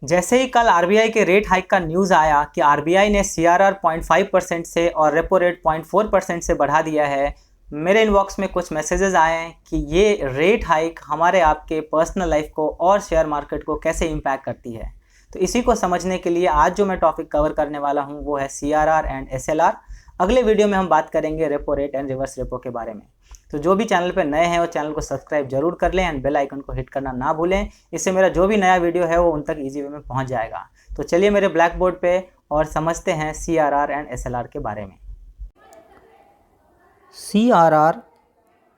जैसे ही कल आरबीआई के रेट हाइक का न्यूज़ आया कि आरबीआई ने सीआरआर 0.5% से और रेपो रेट 0.4% से बढ़ा दिया है, मेरे इनबॉक्स में कुछ मैसेजेस आए हैं कि ये रेट हाइक हमारे आपके पर्सनल लाइफ को और शेयर मार्केट को कैसे इम्पैक्ट करती है। तो इसी को समझने के लिए आज जो मैं टॉपिक कवर करने वाला हूँ वो है सीआरआर एंड एसएलआर। अगले वीडियो में हम बात करेंगे repo rate and reverse repo के बारे में। तो जो भी चैनल पर नए हैं वो चैनल को सब्सक्राइब जरूर कर लें एंड बेल आइकन को हिट करना ना भूलें। इससे मेरा जो भी नया वीडियो है वो उन तक ईजी वे में पहुंच जाएगा। तो चलिए मेरे ब्लैक बोर्ड पे और समझते हैं सीआरआर एंड एसएलआर के बारे में। सीआरआर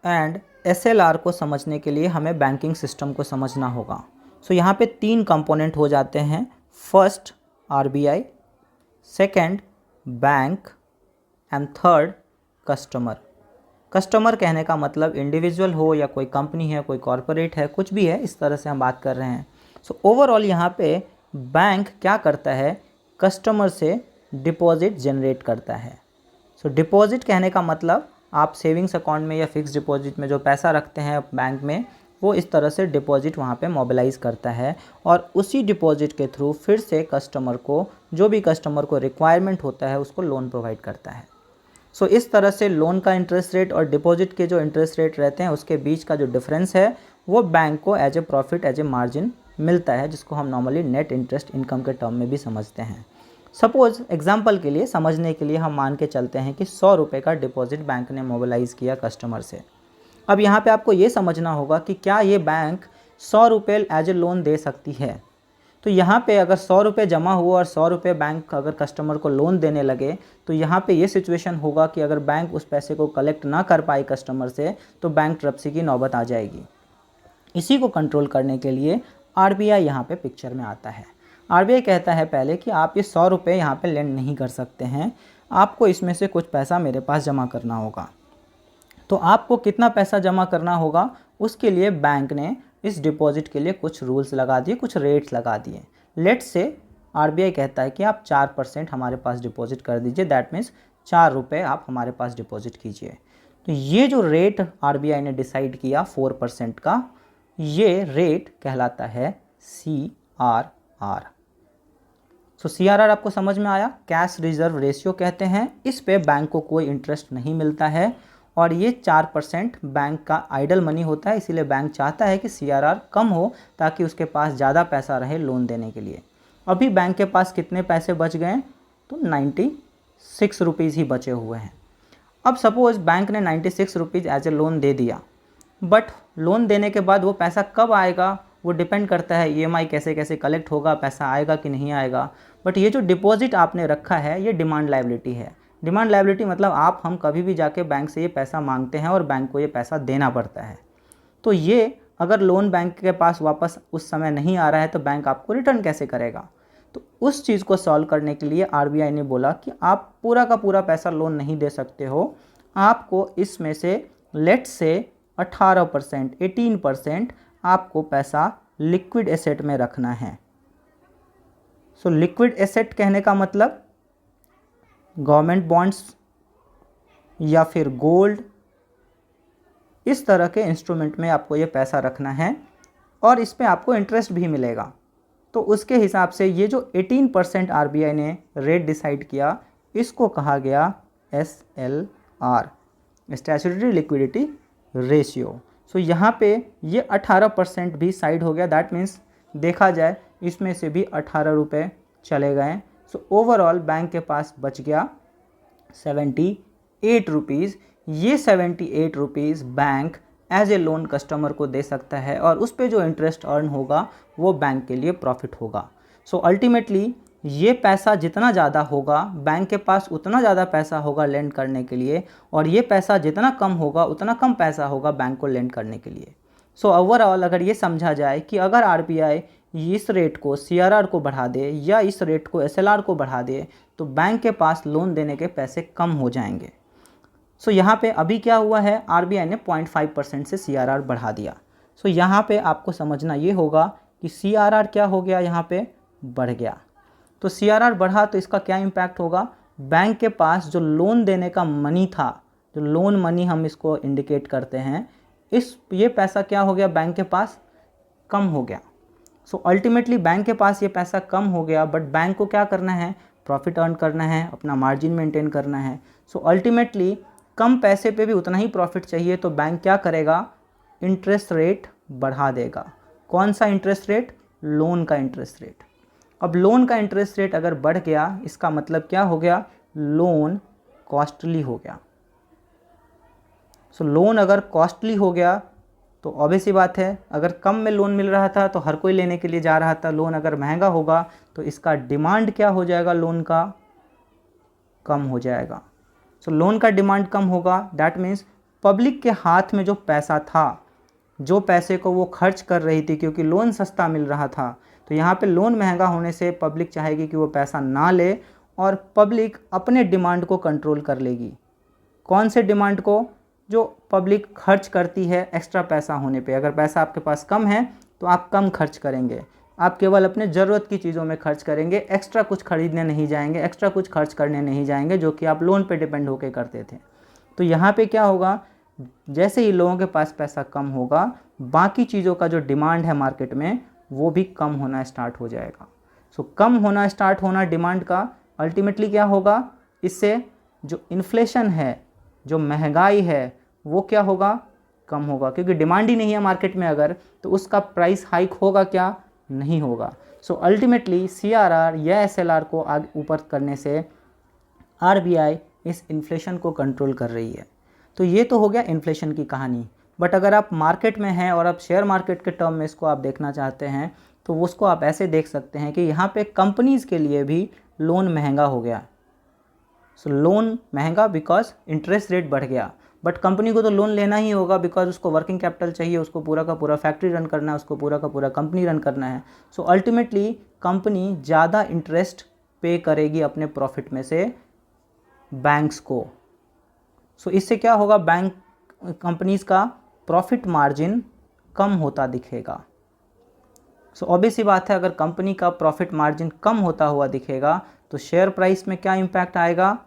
एंड एसएलआर को समझने के लिए हमें बैंकिंग सिस्टम को समझना होगा। सो यहाँ पे 3 कंपोनेंट हो जाते हैं। First RBI, second bank and third customer. Customer कहने का मतलब इंडिविजुअल हो या कोई कंपनी है, कोई कॉरपोरेट है, कुछ भी है, इस तरह से हम बात कर रहे हैं। सो ओवरऑल यहाँ पे बैंक क्या करता है, कस्टमर से डिपॉजिट जनरेट करता है। सो डिपॉजिट कहने का मतलब आप सेविंग्स अकाउंट में या फिक्स डिपॉजिट में जो पैसा रखते हैं बैंक में, वो इस तरह से डिपॉजिट वहाँ पे मोबिलाइज़ करता है और उसी डिपॉजिट के थ्रू फिर से कस्टमर को, जो भी कस्टमर को रिक्वायरमेंट होता है, उसको लोन प्रोवाइड करता है। सो इस तरह से लोन का इंटरेस्ट रेट और डिपॉजिट के जो इंटरेस्ट रेट रहते हैं उसके बीच का जो डिफरेंस है वो बैंक को as a profit, as a margin मिलता है, जिसको हम नॉर्मली नेट इंटरेस्ट इनकम के टर्म में भी समझते हैं। सपोज़ एग्जांपल के लिए समझने के लिए हम मान के चलते हैं कि 100 रुपये का डिपॉजिट बैंक ने मोबिलाइज़ किया कस्टमर से। अब यहाँ पे आपको ये समझना होगा कि क्या ये बैंक 100 रुपये एज ए लोन दे सकती है। तो यहाँ पे अगर 100 रुपये जमा हुआ और 100 रुपये बैंक अगर कस्टमर को लोन देने लगे, तो यहाँ पे ये सिचुएशन होगा कि अगर बैंक उस पैसे को कलेक्ट ना कर पाए कस्टमर से, तो बैंकरप्सी की नौबत आ जाएगी। इसी को कंट्रोल करने के लिए आरबीआई यहाँ पे पिक्चर में आता है। आरबीआई कहता है पहले कि आप ये 100 रुपये यहाँ पे लेंड नहीं कर सकते हैं, आपको इसमें से कुछ पैसा मेरे पास जमा करना होगा। तो आपको कितना पैसा जमा करना होगा, उसके लिए बैंक ने इस डिपॉजिट के लिए कुछ रूल्स लगा दिए, कुछ रेट्स लगा दिए। लेट्स से आरबीआई कहता है कि आप 4% हमारे पास डिपॉजिट कर दीजिए, दैट मीन्स 4 रुपये आप हमारे पास डिपॉजिट कीजिए। तो ये जो रेट आरबीआई ने डिसाइड किया 4% का, ये रेट कहलाता है सीआरआर। सो सीआरआर आपको समझ में आया, कैश रिजर्व रेशियो कहते हैं। इस पे बैंक को कोई इंटरेस्ट नहीं मिलता है और ये 4% बैंक का आइडल मनी होता है, इसीलिए बैंक चाहता है कि सीआरआर कम हो ताकि उसके पास ज़्यादा पैसा रहे लोन देने के लिए। अभी बैंक के पास कितने पैसे बच गए, तो 96 रुपीज़ ही बचे हुए हैं। अब सपोज़ बैंक ने 96 रुपीज़ एज ए लोन दे दिया, बट लोन देने के बाद वो पैसा कब आएगा वो डिपेंड करता है ईएमआई कैसे कैसे कलेक्ट होगा, पैसा आएगा कि नहीं आएगा। बट ये जो डिपॉजिट आपने रखा है ये डिमांड लायबिलिटी है। डिमांड लायबिलिटी मतलब आप हम कभी भी जाके बैंक से ये पैसा मांगते हैं और बैंक को ये पैसा देना पड़ता है। तो ये अगर लोन बैंक के पास वापस उस समय नहीं आ रहा है तो बैंक आपको रिटर्न कैसे करेगा। तो उस चीज़ को सॉल्व करने के लिए आरबीआई ने बोला कि आप पूरा का पूरा पैसा लोन नहीं दे सकते हो, आपको इसमें से लेट्स से 18%, 18% आपको पैसा लिक्विड एसेट में रखना है। सो लिक्विड एसेट कहने का मतलब गवर्नमेंट बॉन्ड्स या फिर गोल्ड, इस तरह के इंस्ट्रूमेंट में आपको ये पैसा रखना है और इस पे आपको इंटरेस्ट भी मिलेगा। तो उसके हिसाब से ये जो 18% आरबीआई ने रेट डिसाइड किया, इसको कहा गया एसएलआर, स्टैट्यूटरी लिक्विडिटी रेशियो। सो यहाँ पे ये 18% भी साइड हो गया, दैट मीन्स देखा जाए इसमें से भी 18 रुपये चले गए। सो ओवरऑल बैंक के पास बच गया 78 रुपीज़। ये 78 rupees bank as a loan customer को दे सकता है और उस पे जो इंटरेस्ट अर्न होगा वो बैंक के लिए प्रॉफिट होगा। सो अल्टीमेटली ये पैसा जितना ज़्यादा होगा बैंक के पास उतना ज़्यादा पैसा होगा लेंड करने के लिए, और ये पैसा जितना कम होगा उतना कम पैसा होगा बैंक को लेंड करने के लिए। सो ओवरऑल अगर ये समझा जाए कि अगर आरबीआई इस रेट को सीआरआर को बढ़ा दे या इस रेट को एसएलआर को बढ़ा दे तो बैंक के पास लोन देने के पैसे कम हो जाएंगे। सो यहाँ पे अभी क्या हुआ है, आरबीआई ने 0.5% से सीआरआर बढ़ा दिया। सो यहाँ पे आपको समझना ये होगा कि सीआरआर क्या हो गया, यहाँ पे बढ़ गया। तो सीआरआर बढ़ा तो इसका क्या इम्पैक्ट होगा, बैंक के पास जो लोन देने का मनी था, जो लोन मनी हम इसको इंडिकेट करते हैं, ये पैसा क्या हो गया बैंक के पास कम हो गया। सो अल्टीमेटली बैंक के पास ये पैसा कम हो गया, बट बैंक को क्या करना है, प्रॉफिट अर्न करना है, अपना मार्जिन मेंटेन करना है। सो अल्टीमेटली कम पैसे पे भी उतना ही प्रॉफिट चाहिए, तो बैंक क्या करेगा, इंटरेस्ट रेट बढ़ा देगा। कौन सा इंटरेस्ट रेट, लोन का इंटरेस्ट रेट। अब लोन का इंटरेस्ट रेट अगर बढ़ गया, इसका मतलब क्या हो गया, लोन कॉस्टली हो गया। सो लोन अगर कॉस्टली हो गया तो ऑब्वियस सी बात है, अगर कम में लोन मिल रहा था तो हर कोई लेने के लिए जा रहा था। लोन अगर महंगा होगा तो इसका डिमांड क्या हो जाएगा, लोन का कम हो जाएगा। सो लोन का डिमांड कम होगा, दैट मीन्स पब्लिक के हाथ में जो पैसा था, जो पैसे को वो खर्च कर रही थी, क्योंकि लोन सस्ता मिल रहा था, तो यहाँ पे लोन महंगा होने से पब्लिक चाहेगी कि वो पैसा ना ले और पब्लिक अपने डिमांड को कंट्रोल कर लेगी। कौन से डिमांड को, जो पब्लिक खर्च करती है एक्स्ट्रा पैसा होने पे। अगर पैसा आपके पास कम है तो आप कम खर्च करेंगे, आप केवल अपने ज़रूरत की चीज़ों में खर्च करेंगे, एक्स्ट्रा कुछ खरीदने नहीं जाएंगे, एक्स्ट्रा कुछ खर्च करने नहीं जाएंगे, जो कि आप लोन पे डिपेंड होकर करते थे। तो यहाँ पे क्या होगा, जैसे ही लोगों के पास पैसा कम होगा, बाकी चीज़ों का जो डिमांड है मार्केट में वो भी कम होना स्टार्ट हो जाएगा। सो कम होना स्टार्ट होना डिमांड का, अल्टीमेटली क्या होगा, इससे जो इन्फ्लेशन है, जो महंगाई है, वो क्या होगा, कम होगा, क्योंकि डिमांड ही नहीं है मार्केट में अगर, तो उसका प्राइस हाइक होगा क्या, नहीं होगा। सो अल्टीमेटली CRR या SLR को आगे ऊपर करने से RBI इस इन्फ्लेशन को कंट्रोल कर रही है। तो ये तो हो गया इन्फ्लेशन की कहानी। बट अगर आप मार्केट में हैं और आप शेयर मार्केट के टर्म में इसको आप देखना चाहते हैं, तो उसको आप ऐसे देख सकते हैं कि यहाँ पे कंपनीज़ के लिए भी लोन महंगा हो गया। सो लोन महंगा बिकॉज इंटरेस्ट रेट बढ़ गया, बट कंपनी को तो लोन लेना ही होगा बिकॉज उसको वर्किंग कैपिटल चाहिए, उसको पूरा का पूरा फैक्ट्री रन करना है, उसको पूरा का पूरा कंपनी रन करना है। सो अल्टीमेटली कंपनी ज़्यादा इंटरेस्ट पे करेगी अपने प्रॉफिट में से बैंक्स को। सो इससे क्या होगा, बैंक कंपनीज़ का प्रॉफिट मार्जिन कम होता दिखेगा। सो ऑब्वियस सी बात है, अगर कंपनी का प्रॉफिट मार्जिन कम होता हुआ दिखेगा तो शेयर प्राइस में क्या इम्पैक्ट आएगा,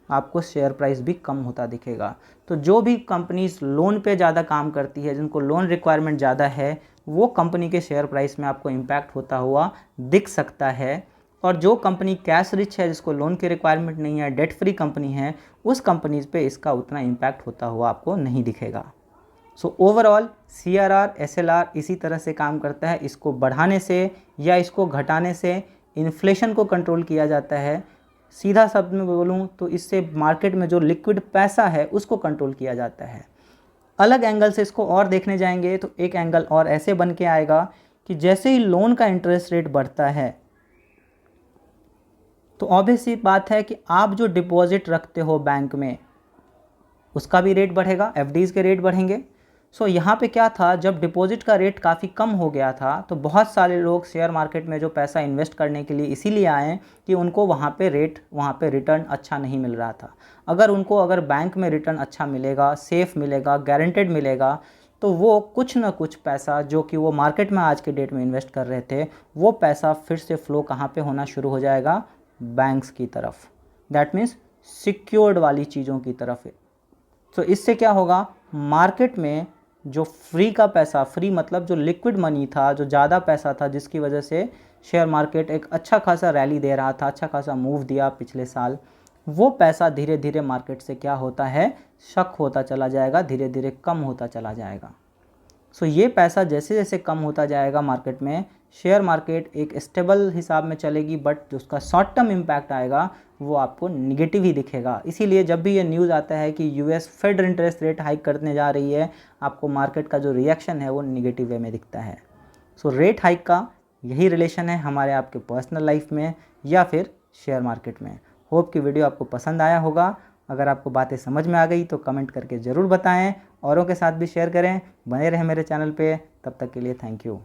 आपको शेयर प्राइस भी कम होता दिखेगा। तो जो भी कंपनीज लोन पे ज़्यादा काम करती है, जिनको लोन रिक्वायरमेंट ज़्यादा है, वो कंपनी के शेयर प्राइस में आपको इम्पैक्ट होता हुआ दिख सकता है। और जो कंपनी कैश रिच है, जिसको लोन की रिक्वायरमेंट नहीं है, डेट फ्री कंपनी है, उस कंपनीज पे इसका उतना इम्पैक्ट होता हुआ आपको नहीं दिखेगा। सो ओवरऑल CRR SLR इसी तरह से काम करता है। इसको बढ़ाने से या इसको घटाने से इन्फ्लेशन को कंट्रोल किया जाता है। सीधा शब्द में बोलूँ तो इससे मार्केट में जो लिक्विड पैसा है उसको कंट्रोल किया जाता है। अलग एंगल से इसको और देखने जाएंगे तो एक एंगल और ऐसे बन के आएगा कि जैसे ही लोन का इंटरेस्ट रेट बढ़ता है तो ऑब्वियस सी बात है कि आप जो डिपॉजिट रखते हो बैंक में उसका भी रेट बढ़ेगा, FDs के रेट बढ़ेंगे। सो यहाँ पे क्या था, जब डिपॉजिट का रेट काफ़ी कम हो गया था तो बहुत सारे लोग शेयर मार्केट में जो पैसा इन्वेस्ट करने के लिए इसीलिए आए कि उनको वहाँ पे रिटर्न अच्छा नहीं मिल रहा था। अगर बैंक में रिटर्न अच्छा मिलेगा, सेफ़ मिलेगा, गारंटेड मिलेगा, तो वो कुछ ना कुछ पैसा जो कि वो मार्केट में आज के डेट में इन्वेस्ट कर रहे थे, वो पैसा फिर से फ्लो कहाँ पे होना शुरू हो जाएगा, बैंक्स की तरफ। दैट मीन्स सिक्योर्ड वाली चीज़ों की तरफ। तो इससे क्या होगा, मार्केट में जो फ्री का पैसा, फ्री मतलब जो लिक्विड मनी था, जो ज़्यादा पैसा था, जिसकी वजह से शेयर मार्केट एक अच्छा खासा रैली दे रहा था, अच्छा खासा मूव दिया पिछले साल, वो पैसा धीरे धीरे मार्केट से क्या होता है, शक होता चला जाएगा, धीरे धीरे कम होता चला जाएगा। सो ये पैसा जैसे जैसे कम होता जाएगा मार्केट में, शेयर मार्केट एक स्टेबल हिसाब में चलेगी, बट जो उसका शॉर्ट टर्म इम्पैक्ट आएगा वो आपको निगेटिव ही दिखेगा। इसीलिए जब भी ये न्यूज़ आता है कि US fed interest rate hike करने जा रही है, आपको मार्केट का जो रिएक्शन है वो निगेटिव वे में दिखता है। सो रेट हाइक का यही रिलेशन है हमारे आपके पर्सनल लाइफ में या फिर शेयर मार्केट में। होप कि वीडियो आपको पसंद आया होगा। अगर आपको बातें समझ में आ गई तो कमेंट करके ज़रूर बताएं, औरों के साथ भी शेयर करें। बने रहें मेरे चैनल पे, तब तक के लिए थैंक यू।